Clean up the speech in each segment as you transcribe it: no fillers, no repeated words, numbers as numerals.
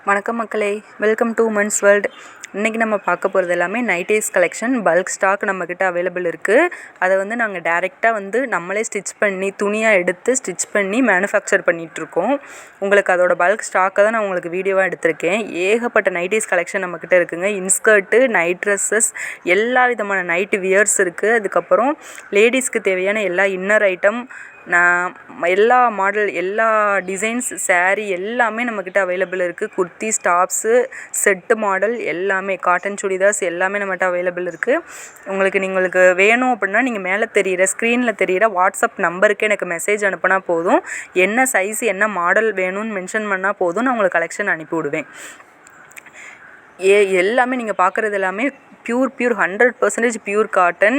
வணக்கம் மக்களே, welcome to women's world. இன்றைக்கி நம்ம பார்க்க போகிறது எல்லாமே நைட்டீஸ் கலெக்ஷன் பல்க் ஸ்டாக் நம்மக்கிட்ட அவைலபிள் இருக்குது. அதை நாங்கள் டைரெக்டாக நம்மளே ஸ்டிச் பண்ணி துணியாக எடுத்து ஸ்டிச் பண்ணி மேனுஃபேக்சர் பண்ணிகிட்ருக்கோம். உங்களுக்கு அதோட பல்க் ஸ்டாக்கை தான் நான் உங்களுக்கு வீடியோவாக எடுத்திருக்கேன். ஏகப்பட்ட நைட்டீஸ் கலெக்ஷன் நம்மக்கிட்ட இருக்குதுங்க. இன்ஸ்கர்ட்டு, நைட் ட்ரெஸ்ஸஸ், எல்லா விதமான நைட்டு வியர்ஸ் இருக்குது. அதுக்கப்புறம் லேடிஸ்க்கு தேவையான எல்லா இன்னர் ஐட்டம், எல்லா மாடல், எல்லா டிசைன்ஸ், சாரீ எல்லாமே நம்மக்கிட்ட அவைலபிள் இருக்குது. குர்த்திஸ், டாப்ஸு, செட்டு மாடல் எல்லாமே, காட்டன் சுடிதார்ஸ் எல்லாமே நம்மகிட்ட அவைலபிள் இருக்குது. உங்களுக்கு வேணும் அப்படின்னா நீங்கள் மேலே தெரிகிற ஸ்க்ரீனில் தெரிகிற வாட்ஸ்அப் நம்பருக்கு எனக்கு மெசேஜ் அனுப்புனா போதும். என்ன சைஸ் என்ன மாடல் வேணும்னு மென்ஷன் பண்ணால் போதும், நான் உங்களுக்கு கலெக்ஷன் அனுப்பி விடுவேன். எல்லாமே நீங்கள் பார்க்குறது எல்லாமே pure 100% pure cotton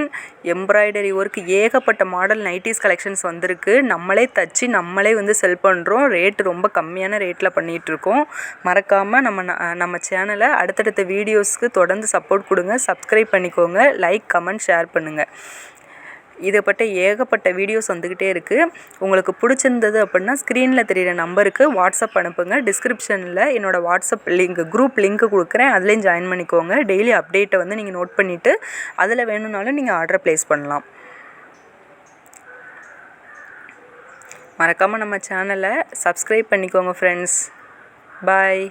embroidery work, ஏகப்பட்ட மாடல் நைட்டீஸ் கலெக்ஷன்ஸ் வந்திருக்கு. நம்மளே தச்சு நம்மளே செல் பண்ணுறோம். ரேட்டு ரொம்ப கம்மியான ரேட்டில் பண்ணிகிட்ருக்கோம். மறக்காமல் நம்ம சேனலை அடுத்தடுத்த வீடியோஸ்க்கு தொடர்ந்து சப்போர்ட் கொடுங்க. சப்ஸ்கிரைப் பண்ணிக்கோங்க. லைக், கமெண்ட், ஷேர் பண்ணுங்கள். இதை பற்றி ஏகப்பட்ட வீடியோஸ் வந்துக்கிட்டே இருக்குது. உங்களுக்கு பிடிச்சிருந்தது அப்படின்னா ஸ்க்ரீனில் தெரிகிற நம்பருக்கு வாட்ஸ்அப் அனுப்புங்க. டிஸ்கிரிப்ஷனில் என்னோடய வாட்ஸ்அப் குரூப் லிங்க் கொடுக்குறேன். அதுலேயும் ஜாயின் பண்ணிக்கோங்க. டெய்லி அப்டேட்டை நீங்கள் நோட் பண்ணிவிட்டு அதில் வேணும்னாலும் நீங்கள் ஆர்டர் ப்ளேஸ் பண்ணலாம். மறக்காமல் நம்ம சேனலை சப்ஸ்கிரைப் பண்ணிக்கோங்க ஃப்ரெண்ட்ஸ். பாய்.